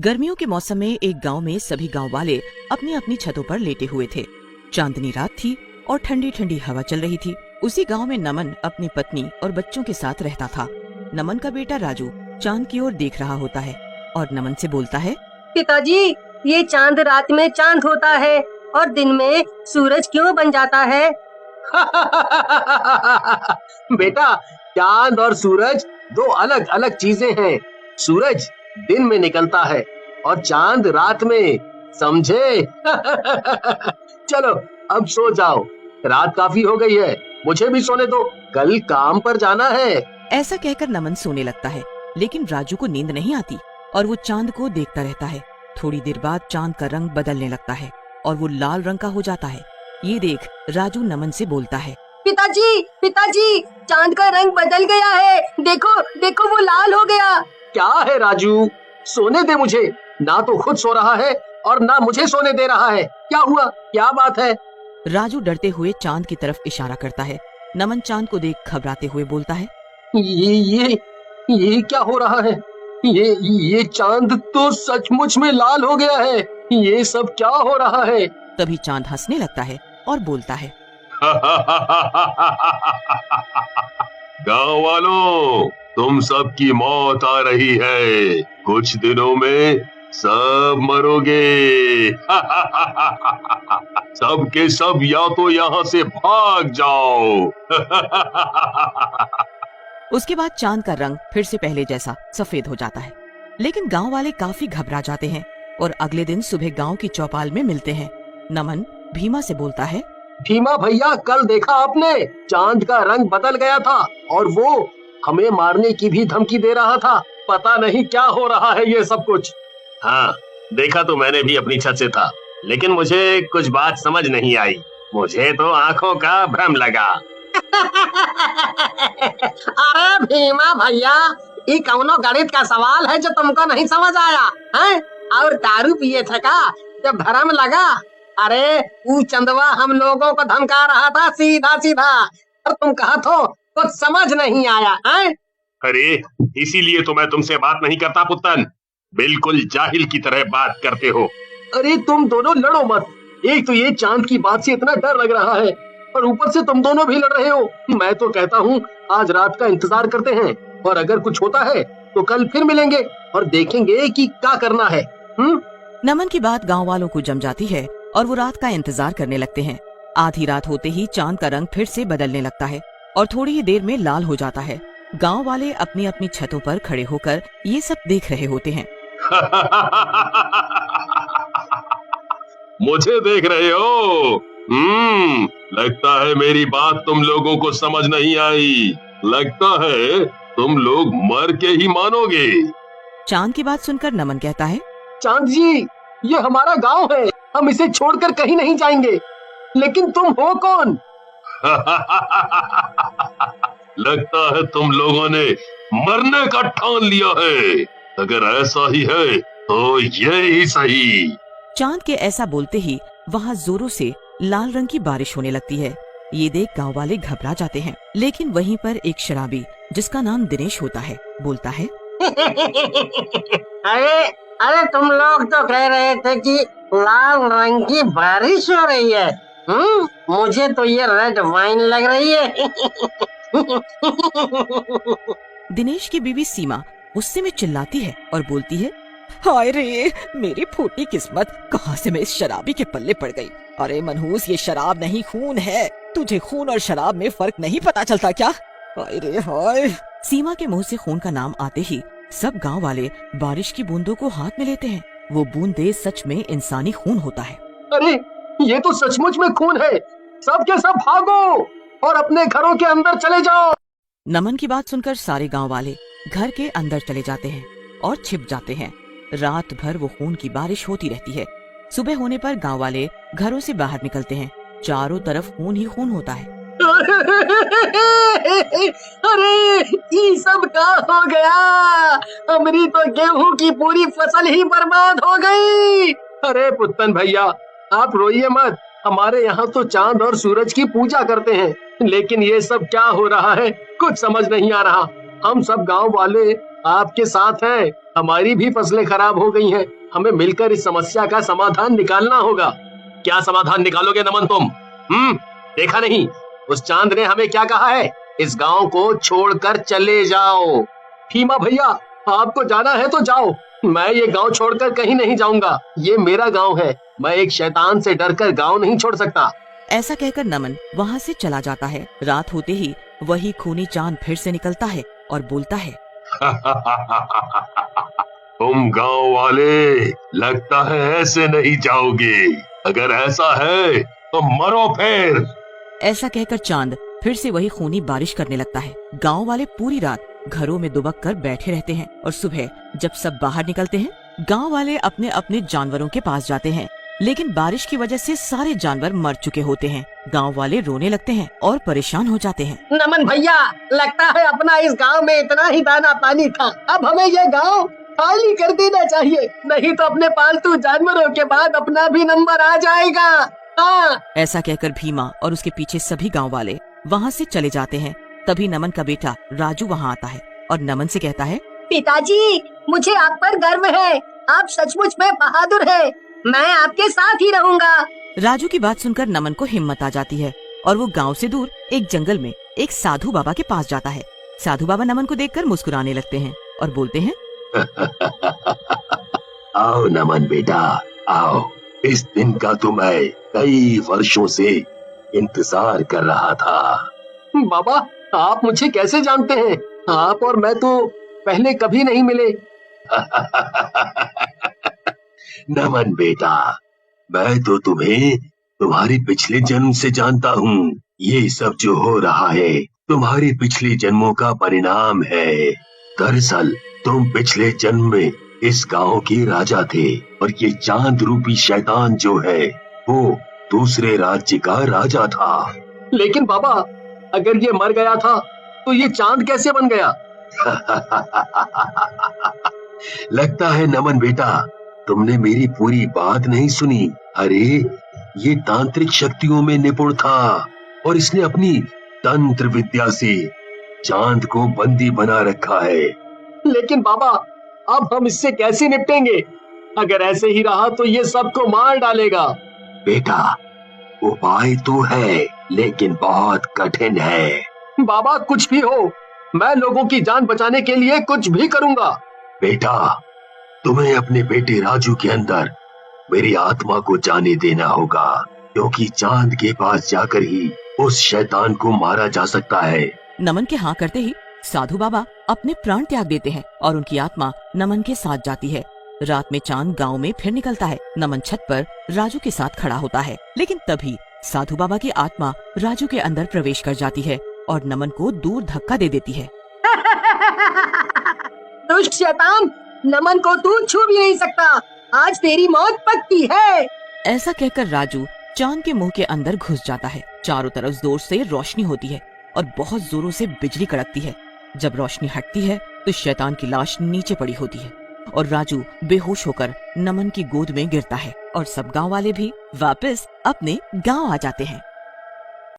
गर्मियों के मौसम में एक गांव में सभी गांव वाले अपनी अपनी छतों पर लेटे हुए थे। चांदनी रात थी और ठंडी ठंडी हवा चल रही थी। उसी गांव में नमन अपनी पत्नी और बच्चों के साथ रहता था। नमन का बेटा राजू चांद की ओर देख रहा होता है और नमन से बोलता है, पिताजी, ये चांद रात में चांद होता है और दिन में सूरज क्यों बन जाता है? बेटा, चांद और सूरज दो अलग अलग चीजें हैं। सूरज दिन में निकलता है और चांद रात में, समझे? चलो अब सो जाओ, रात काफी हो गई है, मुझे भी सोने दो, कल काम पर जाना है। ऐसा कहकर नमन सोने लगता है, लेकिन राजू को नींद नहीं आती और वो चांद को देखता रहता है। थोड़ी देर बाद चांद का रंग बदलने लगता है और वो लाल रंग का हो जाता है। ये देख राजू नमन से बोलता है, पिताजी, पिताजी, चांद का रंग बदल गया है, देखो देखो वो लाल हो गया। क्या है राजू, सोने दे मुझे। ना तो खुद सो रहा है और ना मुझे सोने दे रहा है। क्या हुआ, क्या बात है? राजू डरते हुए चांद की तरफ इशारा करता है। नमन चांद को देख घबराते हुए बोलता है, ये क्या हो रहा है? ये चांद तो सचमुच में लाल हो गया है। ये सब क्या हो रहा है? तभी चांद हंसने लगता है और बोलता है, गांव वालों, तुम सबकी मौत आ रही है। कुछ दिनों में सब मरोगे। सब के सब या तो यहाँ से भाग जाओ। उसके बाद चांद का रंग फिर से पहले जैसा सफेद हो जाता है। लेकिन गांव वाले काफी घबरा जाते हैं और अगले दिन सुबह गांव की चौपाल में मिलते हैं। नमन भीमा से बोलता है, भीमा भैया, कल देखा आपने, चांद का रंग बदल गया था और वो हमें मारने की भी धमकी दे रहा था। पता नहीं क्या हो रहा है ये सब कुछ। हाँ, देखा तो मैंने भी अपनी छत से था, लेकिन मुझे कुछ बात समझ नहीं आई। मुझे तो आंखों का भ्रम लगा। अरे भीमा भैया, ये कौनो गणित का सवाल है जो तुमको नहीं समझ आया है? और दारू पिए थे का जब भ्रम लगा? अरे वो चंदवा हम लोगों को धमका रहा था सीधा सीधा, और तुम कहा तो कुछ समझ नहीं आया है? अरे इसीलिए तो मैं तुमसे बात नहीं करता पुत्तन, बिल्कुल जाहिल की तरह बात करते हो। अरे तुम दोनों लड़ो मत। एक तो ये चांद की बात से इतना डर लग रहा है और ऊपर से तुम दोनों भी लड़ रहे हो। मैं तो कहता हूँ आज रात का इंतजार करते हैं और अगर कुछ होता है तो कल फिर मिलेंगे और देखेंगे कि क्या करना है। नमन की बात गांव वालों को जम जाती है और वो रात का इंतजार करने लगते हैं। आधी रात होते ही चांद का रंग फिर से बदलने लगता है और थोड़ी ही देर में लाल हो जाता है। गांव वाले अपनी अपनी छतों पर खड़े होकर ये सब देख रहे होते हैं। मुझे देख रहे हो? लगता है मेरी बात तुम लोगों को समझ नहीं आई। लगता है तुम लोग मर के ही मानोगे। चांद की बात सुनकर नमन कहता है, चांद जी, ये हमारा गांव है, हम इसे छोड़कर कहीं नहीं जाएंगे। लेकिन तुम हो कौन? लगता है तुम लोगों ने मरने का ठान लिया है। अगर ऐसा ही है तो ये ही सही। चांद के ऐसा बोलते ही वहाँ जोरों से लाल रंग की बारिश होने लगती है। ये देख गांव वाले घबरा जाते हैं। लेकिन वहीं पर एक शराबी जिसका नाम दिनेश होता है बोलता है, अरे अरे तुम लोग तो कह रहे थे कि लाल रंग की बारिश हो रही है। मुझे तो ये रेड वाइन लग रही है। दिनेश की बीवी सीमा गुस्से में चिल्लाती है और बोलती है, हाय रे, मेरी फूटी किस्मत, कहाँ से मैं इस शराबी के पल्ले पड़ गई। अरे मनहूस, ये शराब नहीं खून है। तुझे खून और शराब में फर्क नहीं पता चलता क्या? हाय रे हाय। सीमा के मुंह से खून का नाम आते ही सब गांव वाले बारिश की बूंदों को हाथ में लेते हैं। वो बूंदे सच में इंसानी खून होता है। अरे ये तो सचमुच में खून है। सब के सब भागो और अपने घरों के अंदर चले जाओ। नमन की बात सुनकर सारे गांव वाले घर के अंदर चले जाते हैं और छिप जाते हैं। रात भर वो खून की बारिश होती रहती है। सुबह होने पर गांव वाले घरों से बाहर निकलते हैं। चारों तरफ खून ही खून होता है। अरे ये सब क्या हो गया? हमारी तो गेहूं की पूरी फसल ही बर्बाद हो गई। अरे पुत्तन भैया, आप रोइए मत। हमारे यहाँ तो चांद और सूरज की पूजा करते हैं, लेकिन ये सब क्या हो रहा है कुछ समझ नहीं आ रहा। हम सब गांव वाले आपके साथ हैं। हमारी भी फसलें खराब हो गई हैं। हमें मिलकर इस समस्या का समाधान निकालना होगा। क्या समाधान निकालोगे नमन तुम? देखा नहीं उस चांद ने हमें क्या कहा है? इस गांव को छोड़कर चले जाओ। भीमा भैया, आपको जाना है तो जाओ, मैं ये गांव छोड़कर कहीं नहीं जाऊंगा। ये मेरा गांव है, मैं एक शैतान से डरकर गांव नहीं छोड़ सकता। ऐसा कहकर नमन वहाँ से चला जाता है। रात होते ही वही खूनी चांद फिर से निकलता है और बोलता है, तुम गांव वाले लगता है ऐसे नहीं जाओगे। अगर ऐसा है तो मरो फिर। ऐसा कहकर चांद फिर से वही खूनी बारिश करने लगता है। गांव वाले पूरी रात घरों में दुबक कर बैठे रहते हैं और सुबह जब सब बाहर निकलते हैं, गांव वाले अपने अपने जानवरों के पास जाते हैं, लेकिन बारिश की वजह से सारे जानवर मर चुके होते हैं। गांव वाले रोने लगते हैं और परेशान हो जाते हैं। नमन भैया, लगता है अपना इस गांव में इतना ही दाना पानी था। अब हमें ये गांव खाली कर देना चाहिए, नहीं तो अपने पालतू जानवरों के बाद अपना भी नंबर आ जाएगा। हाँ। ऐसा कहकर भीमा और उसके पीछे सभी गांव वाले वहाँ से चले जाते हैं। तभी नमन का बेटा राजू वहाँ आता है और नमन से कहता है, पिताजी, मुझे आप पर गर्व है। आप सचमुच में बहादुर हैं। मैं आपके साथ ही रहूंगा। राजू की बात सुनकर नमन को हिम्मत आ जाती है और वो गांव से दूर एक जंगल में एक साधु बाबा के पास जाता है। साधु बाबा नमन को देखकर मुस्कुराने लगते हैं और बोलते हैं, आओ नमन बेटा, आओ। इस दिन का तो मैं कई वर्षों से इंतजार कर रहा था। बाबा, आप मुझे कैसे जानते हैं? आप और मैं तो पहले कभी नहीं मिले। नमन बेटा, मैं तो तुम्हें तुम्हारे पिछले जन्म से जानता हूँ। ये सब जो हो रहा है तुम्हारे पिछले जन्मों का परिणाम है। दरअसल तुम पिछले जन्म में इस गांव के राजा थे और ये चांद रूपी शैतान जो है वो दूसरे राज्य का राजा था। लेकिन बाबा, अगर ये मर गया था तो ये चांद कैसे बन गया? लगता है नमन बेटा, तुमने मेरी पूरी बात नहीं सुनी। अरे, ये तांत्रिक शक्तियों में निपुण था और इसने अपनी तंत्र विद्या से चांद को बंदी बना रखा है। लेकिन बाबा, अब हम इससे कैसे निपटेंगे? अगर ऐसे ही रहा तो ये सबको मार डालेगा। बेटा, उपाय तो है लेकिन बहुत कठिन है। बाबा, कुछ भी हो, मैं लोगों की जान बचाने के लिए कुछ भी करूंगा। बेटा, तुम्हें अपने बेटे राजू के अंदर मेरी आत्मा को जाने देना होगा, क्योंकि चांद के पास जाकर ही उस शैतान को मारा जा सकता है। नमन के हाँ करते ही साधु बाबा अपने प्राण त्याग देते हैं और उनकी आत्मा नमन के साथ जाती है। रात में चांद गांव में फिर निकलता है। नमन छत पर राजू के साथ खड़ा होता है, लेकिन तभी साधु बाबा की आत्मा राजू के अंदर प्रवेश कर जाती है और नमन को दूर धक्का दे देती है। दुष्ट शैतान, नमन को तू छू भी नहीं सकता। आज तेरी मौत पक्की है। ऐसा कहकर राजू चांद के मुंह के अंदर घुस जाता है। चारों तरफ जोर से रोशनी होती है और बहुत जोरों से बिजली कड़कती है। जब रोशनी हटती है तो शैतान की लाश नीचे पड़ी होती है और राजू बेहोश होकर नमन की गोद में गिरता है और सब गांव वाले भी वापस अपने गांव आ जाते हैं।